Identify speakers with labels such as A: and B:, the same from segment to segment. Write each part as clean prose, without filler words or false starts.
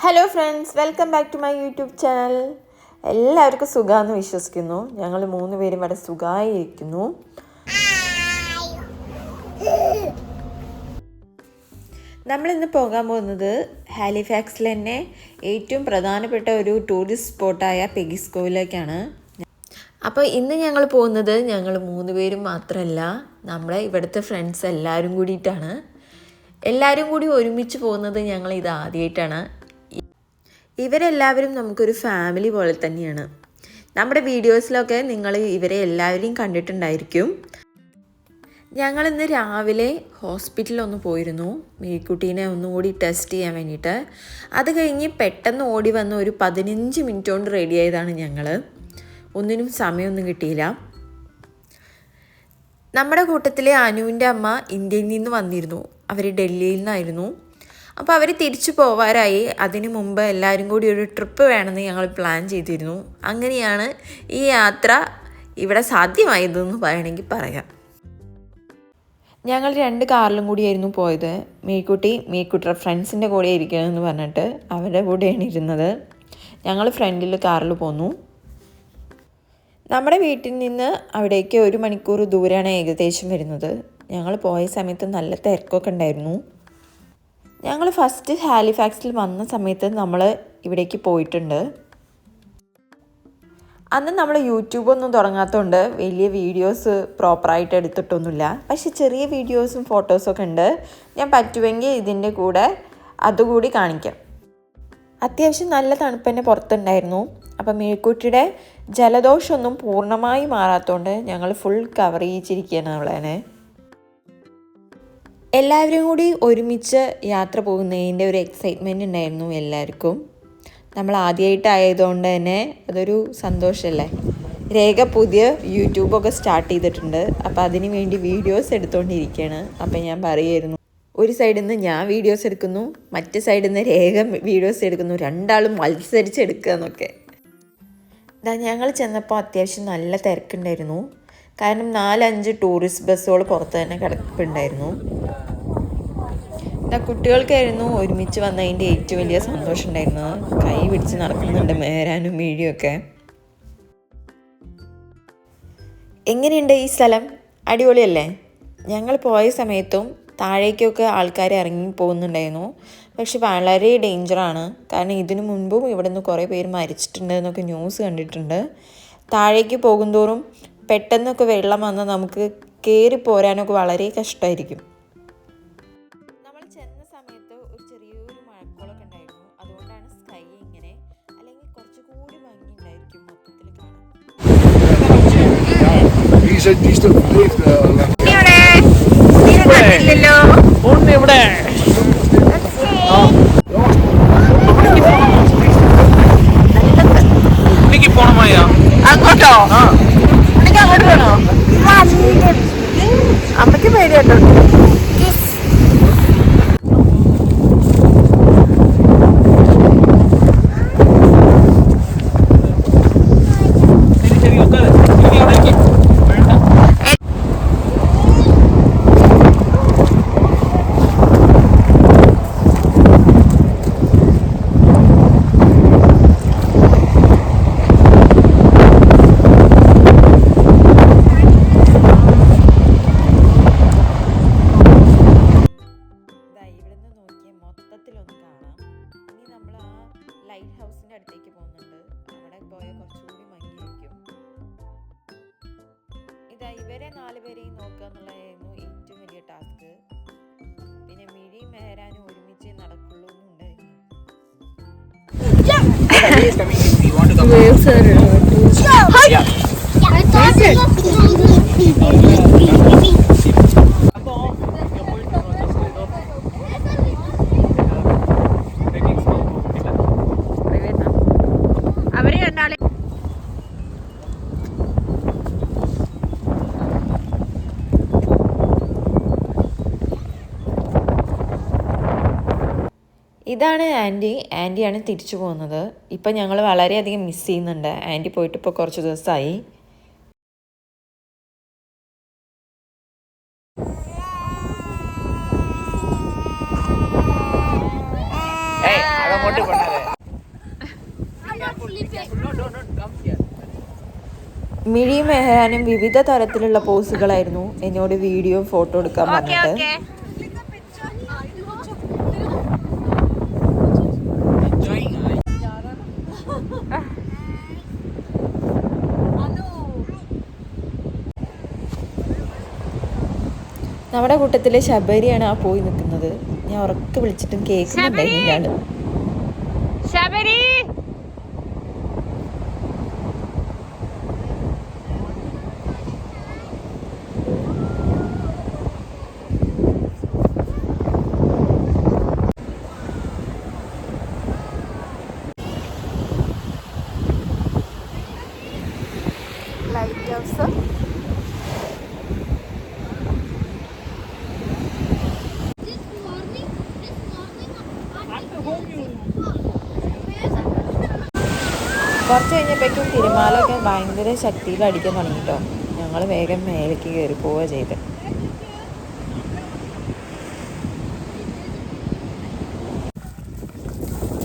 A: Hello friends, welcome back to my YouTube channel. എല്ലാവർക്കും സുഖമാണെന്ന് വിശ്വസിക്കുന്നു. ഞങ്ങൾ 3 പേരും ഇവിടെ സുഖമായിരിക്കുന്നു. നമ്മളിന്ന് പോകാൻ പോകുന്നത് ഹാലിഫാക്സിൽ തന്നെ ഏറ്റവും പ്രധാനപ്പെട്ട ഒരു ടൂറിസ്റ്റ് സ്പോട്ടായ പെഗിസ്കോയിലേക്കാണ്. അപ്പോൾ ഇന്ന് ഞങ്ങൾ പോകുന്നത് ഞങ്ങൾ 3 പേരും മാത്രമല്ല, നമ്മളെ ഇവിടുത്തെ ഫ്രണ്ട്സ് എല്ലാവരും കൂടിയിട്ടാണ്. എല്ലാവരും കൂടി ഒരുമിച്ച് പോകുന്നത് ഞങ്ങൾ ഇത് ആദ്യമായിട്ടാണ്. ഇവരെല്ലാവരും നമുക്കൊരു ഫാമിലി പോലെ തന്നെയാണ്. നമ്മുടെ വീഡിയോസിലൊക്കെ നിങ്ങൾ ഇവരെ എല്ലാവരെയും കണ്ടിട്ടുണ്ടായിരിക്കും. ഞങ്ങളിന്ന് രാവിലെ ഹോസ്പിറ്റലിലൊന്ന് പോയിരുന്നു, മേക്കുട്ടീനെ ഒന്നുകൂടി ടെസ്റ്റ് ചെയ്യാൻ വേണ്ടിയിട്ട്. അത് കഴിഞ്ഞ് പെട്ടെന്ന് ഓടി വന്ന് ഒരു 15 മിനിറ്റ് കൊണ്ട് റെഡി ആയതാണ് ഞങ്ങൾ. ഒന്നിനും സമയമൊന്നും കിട്ടിയില്ല. നമ്മുടെ കൂട്ടത്തിലെ അനുവിൻ്റെ അമ്മ ഇന്ത്യയിൽ നിന്ന് വന്നിരുന്നു. അവർ ഡൽഹിയിൽ നിന്നായിരുന്നു. അപ്പോൾ അവർ തിരിച്ചു പോവാറായി. അതിനു മുമ്പ് എല്ലാവരും കൂടി ഒരു ട്രിപ്പ് വേണമെന്ന് ഞങ്ങൾ പ്ലാൻ ചെയ്തിരുന്നു. അങ്ങനെയാണ് ഈ യാത്ര ഇവിടെ സാധ്യമായതെന്ന് വേണമെങ്കിൽ പറയാം. ഞങ്ങൾ 2 കാറിലും കൂടിയായിരുന്നു പോയത്. മേക്കുട്ടിയുടെ ഫ്രണ്ട്സിൻ്റെ കൂടെ ഇരിക്കണമെന്ന് പറഞ്ഞിട്ട് അവരുടെ കൂടെയാണ് ഇരുന്നത്. ഞങ്ങൾ ഫ്രണ്ടിൽ കാറിൽ പോന്നു. നമ്മുടെ വീട്ടിൽ നിന്ന് അവിടേക്ക് 1 മണിക്കൂർ ദൂരെയാണ് ഏകദേശം വരുന്നത്. ഞങ്ങൾ പോയ സമയത്ത് നല്ല തിരക്കൊക്കെ ഉണ്ടായിരുന്നു. ഞങ്ങൾ ഫസ്റ്റ് ഹാലിഫാക്സിൽ വന്ന സമയത്ത് നമ്മൾ ഇവിടേക്ക് പോയിട്ടുണ്ട്. അന്ന് നമ്മൾ യൂട്യൂബൊന്നും തുടങ്ങാത്തതുകൊണ്ട് വലിയ വീഡിയോസ് പ്രോപ്പറായിട്ട് എടുത്തിട്ടൊന്നുമില്ല. പക്ഷെ ചെറിയ വീഡിയോസും ഫോട്ടോസൊക്കെ ഉണ്ട്. ഞാൻ പറ്റുമെങ്കിൽ ഇതിൻ്റെ കൂടെ അതുകൂടി കാണിക്കാം. അത്യാവശ്യം നല്ല തണുപ്പ് തന്നെ പുറത്തുണ്ടായിരുന്നു. അപ്പം മേക്കുട്ടിയുടെ ജലദോഷമൊന്നും പൂർണ്ണമായി മാറാത്തതുകൊണ്ട് ഞങ്ങൾ ഫുൾ കവർ ചെയ്യിച്ചിരിക്കുകയാണ് അവളെ. എല്ലാവരും കൂടി ഒരുമിച്ച് യാത്ര പോകുന്നതിൻ്റെ ഒരു എക്സൈറ്റ്മെൻറ്റ് ഉണ്ടായിരുന്നു എല്ലാവർക്കും. നമ്മൾ ആദ്യമായിട്ടായതുകൊണ്ട് തന്നെ അതൊരു സന്തോഷമല്ലേ. രേഖ പുതിയ യൂട്യൂബൊക്കെ സ്റ്റാർട്ട് ചെയ്തിട്ടുണ്ട്. അപ്പോൾ അതിന് വേണ്ടി വീഡിയോസ് എടുത്തുകൊണ്ടിരിക്കുകയാണ്. അപ്പോൾ ഞാൻ പറയുമായിരുന്നു, ഒരു സൈഡിൽ നിന്ന് ഞാൻ വീഡിയോസ് എടുക്കുന്നു, മറ്റു സൈഡിൽ നിന്ന് രേഖ വീഡിയോസ് എടുക്കുന്നു, രണ്ടാളും മത്സരിച്ചെടുക്കുക എന്നൊക്കെ. ഞങ്ങൾ ചെന്നപ്പോൾ അത്യാവശ്യം നല്ല തിരക്കുണ്ടായിരുന്നു. കാരണം 4-5 ടൂറിസ്റ്റ് ബസ്സുകൾ പുറത്ത് തന്നെ കിടപ്പുണ്ടായിരുന്നു. കുട്ടികൾക്കായിരുന്നു ഒരുമിച്ച് വന്നതിൻ്റെ ഏറ്റവും വലിയ സന്തോഷം ഉണ്ടായിരുന്നത്. കൈ പിടിച്ച് നടക്കുന്നുണ്ട് മേരാനും വീഴിയൊക്കെ. എങ്ങനെയുണ്ട് ഈ സ്ഥലം? അടിപൊളിയല്ലേ? ഞങ്ങൾ പോയ സമയത്തും താഴേക്കൊക്കെ ആൾക്കാർ ഇറങ്ങി പോകുന്നുണ്ടായിരുന്നു. പക്ഷെ വളരെ ഡേഞ്ചറാണ്. കാരണം ഇതിനു മുൻപും ഇവിടെ നിന്ന് കുറേ പേര് മരിച്ചിട്ടുണ്ട് എന്നൊക്കെ ന്യൂസ് കണ്ടിട്ടുണ്ട്. താഴേക്ക് പോകുന്തോറും പെട്ടെന്നൊക്കെ വെള്ളം വന്നാൽ നമുക്ക് കയറി പോരാനൊക്കെ വളരെ കഷ്ടമായിരിക്കും. നമ്മൾ ചെന്ന സമയത്ത് ഒരു ചെറിയൊരു മഴക്കോളൊക്കെ ഉണ്ടായിരുന്നു. അതുകൊണ്ടാണ് സ്കൈ ഇങ്ങനെ, അല്ലെങ്കിൽ കുറച്ചുകൂടി ഭംഗി ഉണ്ടായിരിക്കും മൊത്തത്തിൽ കാണാൻ. അങ്ങോട്ടോ? അങ്ങോട്ട് വേണോ? അമ്മയ്ക്ക് പേടിയാട്ടോ. ലൈറ്റ് ഹൗസിൻ്റെ അടുത്തേക്ക് പോകുന്നുണ്ട്. അവിടെ പോയാൽ കുറച്ചുകൂടി ഭംഗിയായിരിക്കും. ഇവരെ 4 പേരെയും നോക്കുക എന്നുള്ളതായിരുന്നു ഏറ്റവും വലിയ ടാസ്ക്. പിന്നെ മിഴിയും മേരാനും ഒരുമിച്ച് നടക്കുള്ളൂ എന്നുണ്ടായിരുന്നു. ഇതാണ് ആൻറ്റിയാണ് തിരിച്ചു പോകുന്നത്. ഇപ്പം ഞങ്ങൾ വളരെയധികം മിസ് ചെയ്യുന്നുണ്ട്. ആൻറ്റി പോയിട്ട് ഇപ്പോൾ കുറച്ച് ദിവസമായി.
B: അങ്ങോട്ട് പോണത്
A: മിഴിയും മെഹ്റാനും വിവിധ തരത്തിലുള്ള പോസുകളായിരുന്നു എന്നോട് വീഡിയോ ഫോട്ടോ എടുക്കാൻ പറഞ്ഞിട്ട്. നമ്മുടെ കൂട്ടത്തിലെ ശബരിയാണ് ആ പോയി നിൽക്കുന്നത്. ഞാൻ ഉറക്കെ വിളിച്ചിട്ടും കേൾക്കുന്നുണ്ടായിരുന്നില്ല. Sabari light house. കുറച്ച് കഴിഞ്ഞപ്പോഴേക്കും തിരുമാലൊക്കെ ഭയങ്കര ശക്തിയിൽ അടിക്കാൻ തുടങ്ങിട്ടോ. ഞങ്ങൾ വേഗം മേലേക്ക് കയറി പോവുക ചെയ്ത്.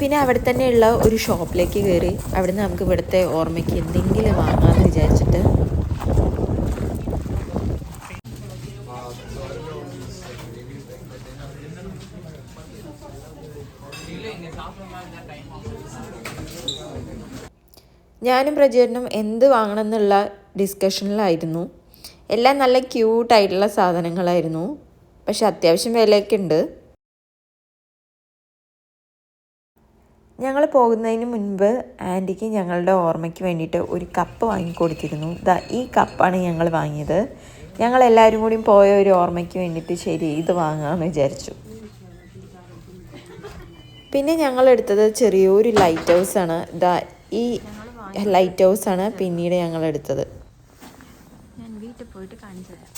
A: പിന്നെ അവിടെ തന്നെയുള്ള ഒരു ഷോപ്പിലേക്ക് കയറി. അവിടെ നിന്ന് നമുക്ക് ഇവിടുത്തെ ഓർമ്മയ്ക്ക് എന്തെങ്കിലും വാങ്ങാമെന്ന് വിചാരിച്ചിട്ട് ഞാനും പ്രചേട്ടനും എന്ത് വാങ്ങണം എന്നുള്ള ഡിസ്കഷനിലായിരുന്നു. എല്ലാം നല്ല ക്യൂട്ടായിട്ടുള്ള സാധനങ്ങളായിരുന്നു, പക്ഷെ അത്യാവശ്യം വിലയൊക്കെ ഉണ്ട്. ഞങ്ങൾ പോകുന്നതിന് മുൻപ് ആൻറ്റിക്ക് ഞങ്ങളുടെ ഓർമ്മയ്ക്ക് വേണ്ടിയിട്ട് ഒരു കപ്പ് വാങ്ങിക്കൊടുത്തിരുന്നു. ഈ കപ്പാണ് ഞങ്ങൾ വാങ്ങിയത്. ഞങ്ങളെല്ലാവരും കൂടി പോയ ഒരു ഓർമ്മയ്ക്ക് വേണ്ടിയിട്ട് ശരി ഇത് വാങ്ങാമെന്ന് വിചാരിച്ചു. പിന്നെ ഞങ്ങളെടുത്തത് ചെറിയൊരു ലൈറ്റ് ഹൗസാണ്. ഈ ലൈറ്റ് ഹൗസാണ് പിന്നീട് ഞങ്ങളെടുത്തത്. ഞാൻ വീട്ടിൽ പോയിട്ട് കാണിച്ചു തരാം.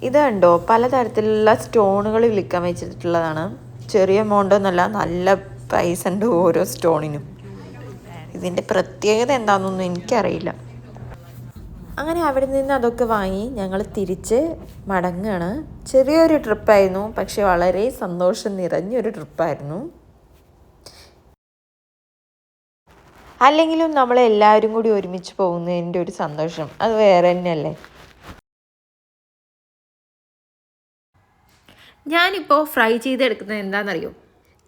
A: ഇത് കണ്ടോ, പലതരത്തിലുള്ള സ്റ്റോണുകൾ വിൽക്കാൻ വെച്ചിട്ടുള്ളതാണ്. ചെറിയ എമൗണ്ടൊന്നുമല്ല, നല്ല പ്രൈസ് ഉണ്ട് ഓരോ സ്റ്റോണിനും. ഇതിൻ്റെ പ്രത്യേകത എന്താണെന്നൊന്നും എനിക്കറിയില്ല. അങ്ങനെ അവിടെ നിന്ന് അതൊക്കെ വാങ്ങി ഞങ്ങൾ തിരിച്ച് മടങ്ങുകയാണ്. ചെറിയൊരു ട്രിപ്പായിരുന്നു, പക്ഷെ വളരെ സന്തോഷം നിറഞ്ഞൊരു ട്രിപ്പായിരുന്നു. അല്ലെങ്കിലും നമ്മളെല്ലാവരും കൂടി ഒരുമിച്ച് പോകുന്നതിൻ്റെ ഒരു സന്തോഷം അത് വേറെ തന്നെയല്ലേ. ഞാനിപ്പോൾ ഫ്രൈ ചെയ്തെടുക്കുന്നത് എന്താണെന്നറിയോ?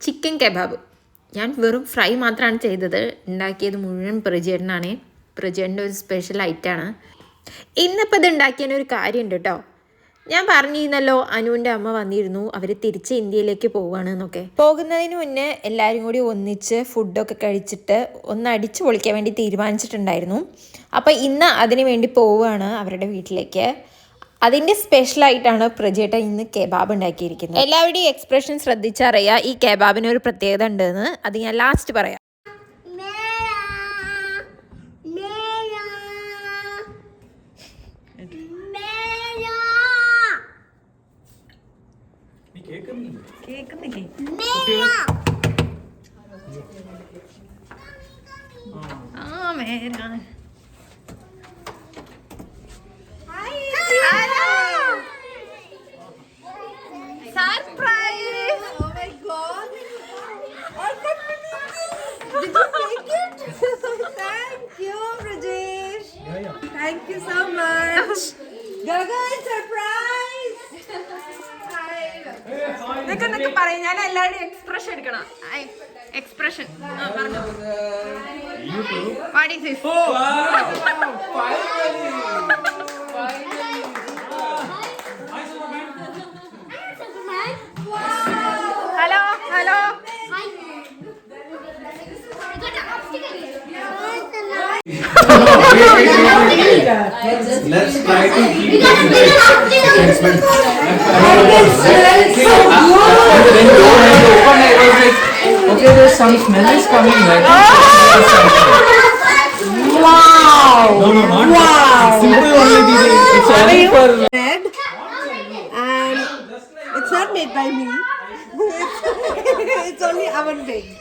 A: Chicken kebab. ഞാൻ വെറും ഫ്രൈ മാത്രമാണ് ചെയ്തത്. ഉണ്ടാക്കിയത് മുഴുവൻ പ്രജേട്ടനാണ്. പ്രജേട്ടൻ്റെ ഒരു സ്പെഷ്യൽ ഐറ്റമാണ്. ഇന്നിപ്പോൾ ഇത് ഉണ്ടാക്കിയതിനൊരു കാര്യമുണ്ട് കേട്ടോ. ഞാൻ പറഞ്ഞിരുന്നല്ലോ അനുവിൻ്റെ അമ്മ വന്നിരുന്നു, അവർ തിരിച്ച് ഇന്ത്യയിലേക്ക് പോവുകയാണ് എന്നൊക്കെ. പോകുന്നതിന് മുന്നേ എല്ലാവരും കൂടി ഒന്നിച്ച് ഫുഡൊക്കെ കഴിച്ചിട്ട് ഒന്ന് അടിച്ചു പൊളിക്കാൻ വേണ്ടി തീരുമാനിച്ചിട്ടുണ്ടായിരുന്നു. അപ്പോൾ ഇന്ന് അതിന് വേണ്ടി പോവുകയാണ് അവരുടെ വീട്ടിലേക്ക്. അതിൻ്റെ സ്പെഷ്യലായിട്ടാണ് പ്രജേട്ടൻ ഇന്ന് കെബാബ് ഉണ്ടാക്കിയിരിക്കുന്നത്. എല്ലാവരുടെയും എക്സ്പ്രഷൻ ശ്രദ്ധിച്ചറിയാം ഈ കെബാബിന് ഒരു പ്രത്യേകത ഉണ്ടെന്ന്. അത് ഞാൻ ലാസ്റ്റ് പറയാം.
B: Thank you so much. Gaga, surprise!
A: ഇതൊക്കെ പറയും. ഞാൻ എല്ലാവരുടെയും എക്സ്പ്രഷൻ എടുക്കണം. എക്സ്പ്രഷൻ പറഞ്ഞു. What is this? Oh, wow. Finally. Hello, hello.
C: Let's try to keep it in the excitement. Okay, there's some smell is coming.
B: Wow!
C: No, not
B: wow!
C: simple only. It's only for
B: Bread, and it's not made by me. It's only oven baked.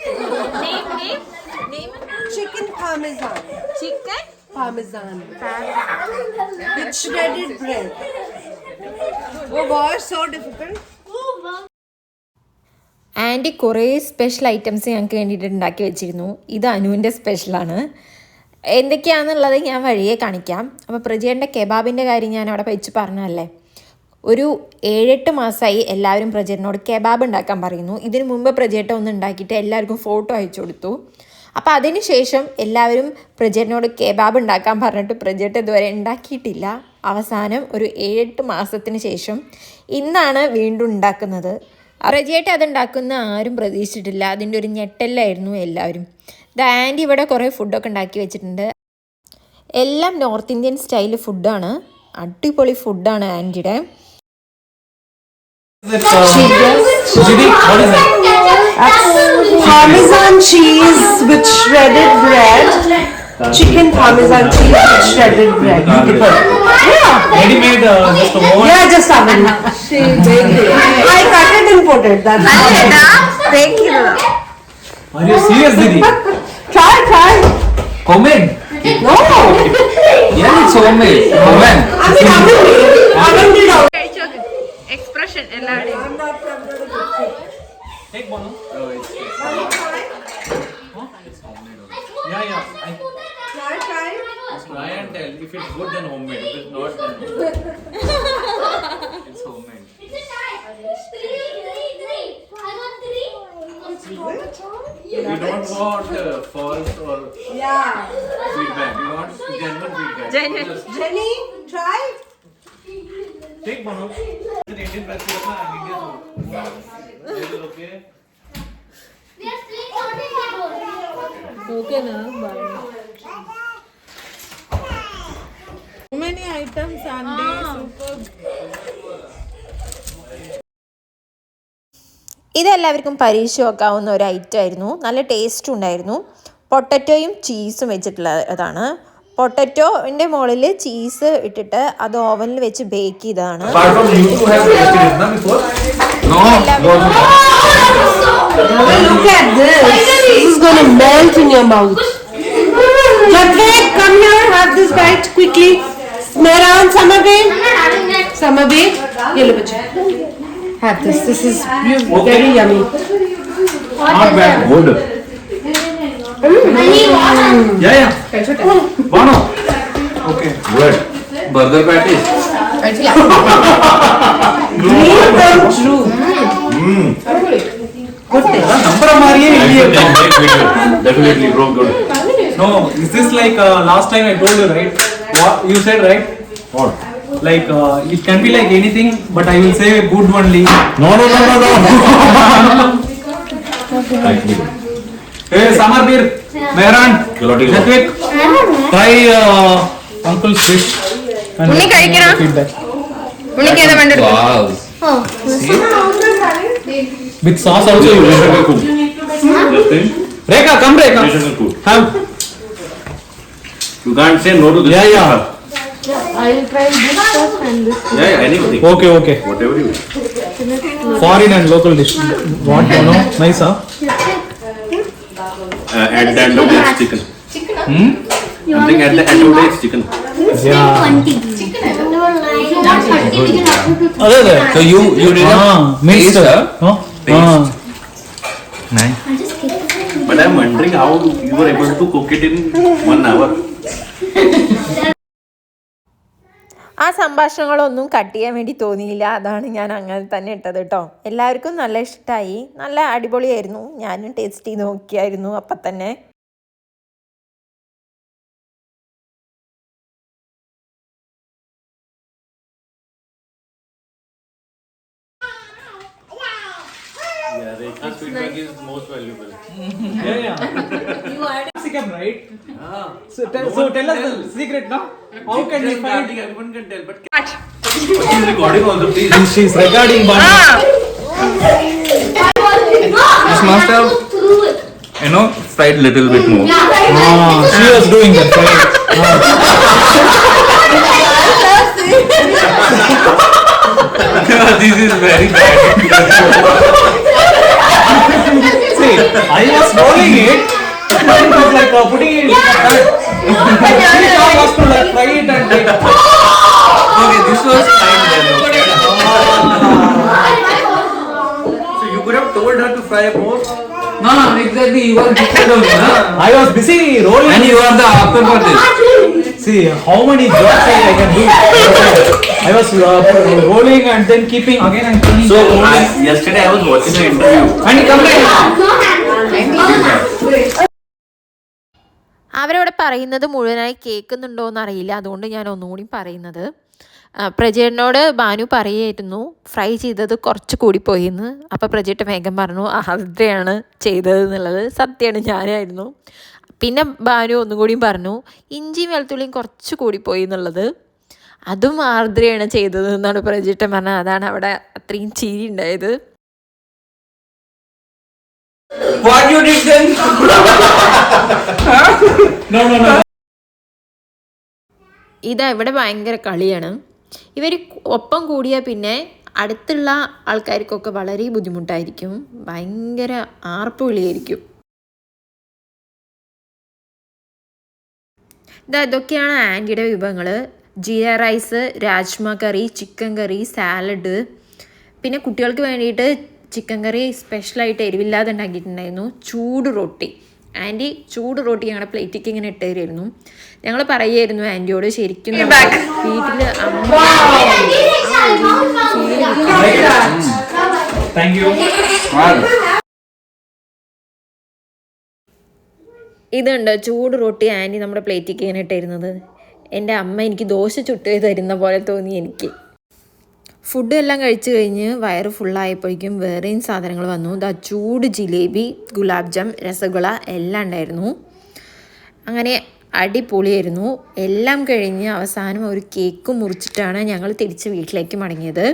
A: Name?
B: Chicken parmesan.
A: Chicken?
B: Parmesan. With shredded bread. Oh gosh, so difficult.
A: Aunty കുറേ special items ഞങ്ങൾക്ക് വേണ്ടിയിട്ട് ഉണ്ടാക്കി വെച്ചിരുന്നു. ഇത് അനുവിൻ്റെ സ്പെഷ്യലാണ്. എന്തൊക്കെയാണെന്നുള്ളത് ഞാൻ വഴിയെ കാണിക്കാം. അപ്പോൾ പ്രജേൻ്റെ കെബാബിൻ്റെ കാര്യം ഞാൻ അവിടെ വെച്ച് പറഞ്ഞതല്ലേ. ഒരു 7-8 മാസമായി എല്ലാവരും പ്രജേട്ടനോട് കെബാബ് ഉണ്ടാക്കാൻ പറയുന്നു. ഇതിനു മുമ്പ് പ്രജേട്ട ഒന്ന് ഉണ്ടാക്കിയിട്ട് എല്ലാവർക്കും ഫോട്ടോ അയച്ചു കൊടുത്തു. അപ്പോൾ അതിന് ശേഷം എല്ലാവരും പ്രജേട്ടനോട് കെബാബ് ഉണ്ടാക്കാൻ പറഞ്ഞിട്ട് പ്രജേട്ട ഇതുവരെ ഉണ്ടാക്കിയിട്ടില്ല. അവസാനം ഒരു 7-8 മാസത്തിന് ശേഷം ഇന്നാണ് വീണ്ടും ഉണ്ടാക്കുന്നത്. പ്രജേട്ട അതുണ്ടാക്കുന്ന ആരും പ്രതീക്ഷിച്ചിട്ടില്ല. അതിൻ്റെ ഒരു ഞെട്ടലായിരുന്നു എല്ലാവരും. ആൻറ്റി ഇവിടെ കുറേ ഫുഡൊക്കെ ഉണ്ടാക്കി വെച്ചിട്ടുണ്ട്. എല്ലാം നോർത്ത് ഇന്ത്യൻ സ്റ്റൈൽ ഫുഡാണ്. അടിപൊളി ഫുഡാണ് ആൻറ്റിയുടെ.
B: Parmesan cheese with shredded bread. Chicken parmesan cheese with shredded bread. Yeah.
C: Ready made just a one.
B: Yeah, just oven. I cut it and put it. That's
C: Are you serious, Didi?
B: Try.
C: Homemade?
B: No.
C: Yeah, it's homemade. Homemade.
B: I mean, oven did out.
A: Expression എല്ലാവരുടെയും.
C: Take one. Oh, it's yeah.
B: Try.
C: Try and tell. If it's good, then homemade. If it's not, then it's homemade. We don't want false or feedback. We want genuine feedback.
B: Jenny, try.
C: Take one out. It's an Indian festival and Indian food. Is it okay?
B: Okay, na. Bye. So many items, Sunday. Super.
A: ഇതെല്ലാവർക്കും പരീക്ഷ വെക്കാവുന്ന ഒരു item ആയിരുന്നു. നല്ല ടേസ്റ്റും ഉണ്ടായിരുന്നു. പൊട്ടറ്റോയും ചീസും വെച്ചിട്ടുള്ളതാണ്. പൊട്ടറ്റോൻ്റെ മുകളിൽ ചീസ് ഇട്ടിട്ട് അത് ഓവനിൽ വെച്ച് ബേക്ക് ചെയ്തതാണ്.
B: Look at this. This is going to melt in your mouth. Jatvik, come here. Have this bite quickly. Smell around, Summer Bay. Yellow bacha. Have this. This is very yummy.
C: Not bad. Good. Yeah. Bono. Okay. Good. Burger patties.
B: Dream come true. Good taste.
C: Number हमारी है.
D: Definitely, bro. Good.
C: No, is this like last time I told you, right? What you said, right?
D: What?
C: Like it can be like anything, but I will say good only.
D: No. Thank you.
C: Hey, Samarveer, Mehran,
D: Galati.
C: Jatvik, try Uncle's dish and
A: Unni കഴിക്കണോ?
C: feedback.
A: ഉണ്ണിക്ക് ഏതാ വേണ്ടത്?
D: Wow.
C: With sauce also you
D: You
C: will.
D: should cook. Justin,
C: Rekha, come Rekha.
D: you should cook.
C: Have.
D: You can't say no to this.
C: Yeah.
B: I will try this first and this.
D: Yeah, anything.
C: Okay.
D: Whatever you.
C: Foreign and local dish. What you know? Nice, huh?
D: At the end of the day, it's chicken. I think at the end of the day, it's chicken.
C: Yeah.
E: Other
C: So you did
E: mixed,
C: no?
D: Taste.
E: Nice.
D: But I'm wondering how you were able to cook it in 1 hour.
A: ആ സംഭാഷണങ്ങളൊന്നും cut ചെയ്യാൻ വേണ്ടി തോന്നിയില്ല. അതാണ് ഞാൻ അങ്ങനെ തന്നെ ഇട്ടത് കേട്ടോ. എല്ലാവർക്കും നല്ല ഇഷ്ടമായി. നല്ല അടിപൊളിയായിരുന്നു. ഞാനും ടേസ്റ്റ് ചെയ്ത് നോക്കിയായിരുന്നു അപ്പം തന്നെ.
D: Yeah, Rekha's feedback is most valuable.
C: Yeah. You are chicken, right? So tell us the secret, no? How can we find?
D: Everyone can tell, but she's recording also, please.
C: She's recording, but
E: This must have, fried little bit more.
C: she was doing that, right?
D: This is very bad.
C: See, I was rolling it. It was like putting it in that. She was to like fry it and take.
E: Okay, this was fried then.
D: So you could have told her to fry more.
E: No, exactly. You are different of me, huh?
C: I was busy rolling.
E: And you are the after for this.
C: See how many jobs I can do. I was rolling and then keeping again and cleaning.
D: So yesterday I was watching the interview.
C: And come back.
A: അവരവിടെ പറയുന്നത് മുഴുവനായി കേൾക്കുന്നുണ്ടോ എന്നറിയില്ല, അതുകൊണ്ട് ഞാൻ ഒന്നുകൂടി പറയുന്നത്. പ്രജേട്ടനോട് ഭാനു പറയായിരുന്നു ഫ്രൈ ചെയ്തത് കുറച്ച് കൂടിപ്പോയി എന്ന്. അപ്പോൾ പ്രജേട്ടൻ വേഗം പറഞ്ഞു ആർദ്രയാണ് ചെയ്തത് എന്നുള്ളത്. സത്യമാണ്, ഞാനായിരുന്നു. പിന്നെ ഭാനു ഒന്നുകൂടിയും പറഞ്ഞു ഇഞ്ചിയും വെളുത്തുള്ളിയും കുറച്ച് കൂടിപ്പോയി എന്നുള്ളത്. അതും ആർദ്രയാണ് ചെയ്തത് എന്നാണ് പ്രജേട്ടൻ പറഞ്ഞത്. അതാണ് അവിടെ അത്രയും ചിരി ഉണ്ടായത്.
E: What you did then?
C: No.
A: ഇതാ ഇവിടെ ഭയങ്കര കളിയാണ്. ഇവർ ഒപ്പം കൂടിയാൽ പിന്നെ അടുത്തുള്ള ആൾക്കാർക്കൊക്കെ വളരെ ബുദ്ധിമുട്ടായിരിക്കും. ഭയങ്കര ആർപ്പ് വിളിയായിരിക്കും. ഇതൊക്കെയാണ് ആൻറ്റിയുടെ വിഭവങ്ങൾ. ജീര റൈസ്, രാജ്മ കറി, ചിക്കൻ കറി, സാലഡ്, പിന്നെ കുട്ടികൾക്ക് വേണ്ടിയിട്ട് ചിക്കൻ കറി സ്പെഷ്യലായിട്ട് എരിവില്ലാതെ ഉണ്ടാക്കിയിട്ടുണ്ടായിരുന്നു. ചൂട് റൊട്ടി, ആൻറ്റി ചൂട് റൊട്ടി ഞങ്ങളുടെ പ്ലേറ്റിലേക്ക് ഇങ്ങനെ ഇട്ട് തരുമായിരുന്നു. ഞങ്ങൾ പറയുമായിരുന്നു ആൻറ്റിയോട് ശരിക്കും വീട്ടിൽ ഇതുണ്ട് ചൂട് റൊട്ടി ആൻറ്റി നമ്മുടെ പ്ലേറ്റിലേക്ക് ഇങ്ങനെ ഇട്ടിരുന്നത്. എൻ്റെ അമ്മ എനിക്ക് ദോശ ചുട്ട് തരുന്ന പോലെ തോന്നി എനിക്ക്. ഫുഡ് എല്ലാം കഴിച്ച് കഴിഞ്ഞ് വയറ് ഫുള്ളായപ്പോഴേക്കും വേറെയും സാധനങ്ങൾ വന്നു. ചൂട് ജിലേബി, ഗുലാബ് ജാം, രസഗുള എല്ലാം ഉണ്ടായിരുന്നു. അങ്ങനെ അടിപൊളിയായിരുന്നു. എല്ലാം കഴിഞ്ഞ് അവസാനം ഒരു കേക്ക് മുറിച്ചിട്ടാണ് ഞങ്ങൾ തിരിച്ച് വീട്ടിലേക്ക് മടങ്ങിയത്.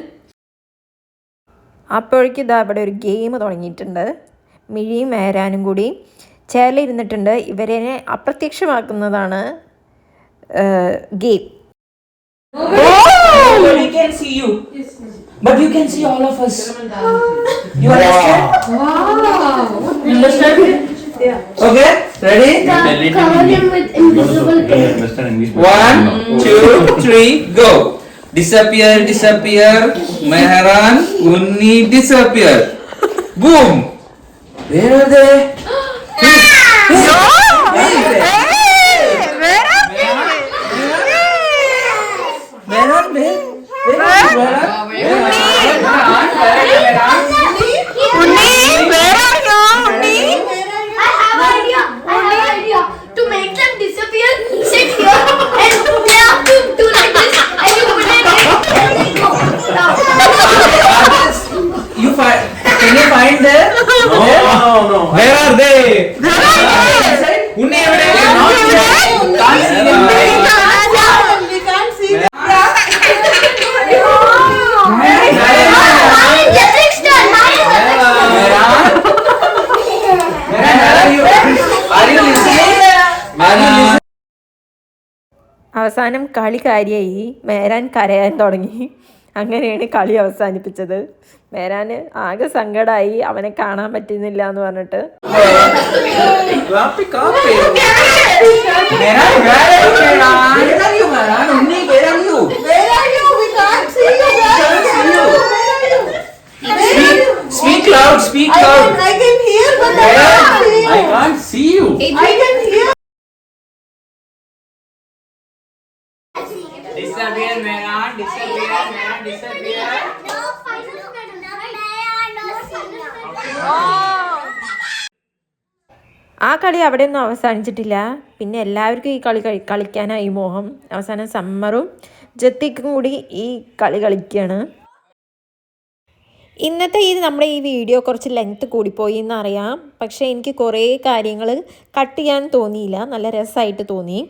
A: അപ്പോഴേക്കും ഇവിടെ ഒരു ഗെയിം തുടങ്ങിയിട്ടുണ്ട്. മിഴിയും മേരാനും കൂടി ചേർന്നിരുന്നിട്ടുണ്ട്. ഇവരെ അപ്രത്യക്ഷമാക്കുന്നതാണ് game.
F: Nobody can see you. Yes. But you can see all of us. You understand? Wow. You understand? Yeah. Okay, ready?
D: Cover him with invisible tape.
F: 1, 2, 3, go. Disappear, disappear. Mehran, Unni, disappear. Boom. Where are they?
G: To make them disappear, sit here and they have to do like this and you put it
F: You find? Can you find them?
C: No. Where are they?
F: Unni, ever? Can't see them.
B: We can't see.
A: അവസാനം കളി കാര്യമായി. മേരാൻ കരയാൻ തുടങ്ങി. അങ്ങനെയാണ് കളി അവസാനിപ്പിച്ചത്. മേരാന് ആകെ സങ്കടമായി, അവനെ കാണാൻ പറ്റുന്നില്ല എന്ന് പറഞ്ഞിട്ട്.
F: Speak loud, speak loud.
B: I can hear, but I can't see you.
F: I can't see you.
B: I can hear.
F: Disappear, Mehran. Disappear, Mehran. Disappear.
A: ആ കളി അവിടെയൊന്നും അവസാനിച്ചിട്ടില്ല. പിന്നെ എല്ലാവർക്കും ഈ കളി കളിക്കാനായി മോഹം. അവസാനം സമ്മറും ജത്തിക്കും കൂടി ഈ കളി കളിക്കുകയാണ്. ഇന്നത്തെ നമ്മുടെ ഈ വീഡിയോ കുറച്ച് ലെങ്ത്ത് കൂടിപ്പോയി എന്നറിയാം. പക്ഷേ എനിക്ക് കുറേ കാര്യങ്ങൾ കട്ട് ചെയ്യാൻ തോന്നിയില്ല. നല്ല രസമായിട്ട് തോന്നി.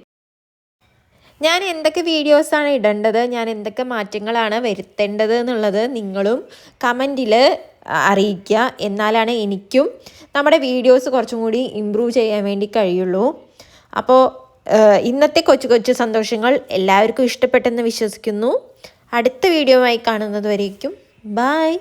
A: ഞാൻ എന്തൊക്കെ വീഡിയോസാണ് ഇടേണ്ടത്, ഞാൻ എന്തൊക്കെ മാറ്റങ്ങളാണ് വരുത്തേണ്ടത് എന്നുള്ളത് നിങ്ങളും കമൻറ്റിൽ അറിയിക്കുക. എന്നാലാണ് എനിക്കും നമ്മുടെ വീഡിയോസ് കുറച്ചും കൂടി ഇമ്പ്രൂവ് ചെയ്യാൻ വേണ്ടി കഴിയുള്ളൂ. അപ്പോൾ ഇന്നത്തെ കൊച്ചു കൊച്ചു സന്തോഷങ്ങൾ എല്ലാവർക്കും ഇഷ്ടപ്പെട്ടെന്ന് വിശ്വസിക്കുന്നു. അടുത്ത വീഡിയോയുമായി കാണുന്നത് വരേക്കും ബൈ.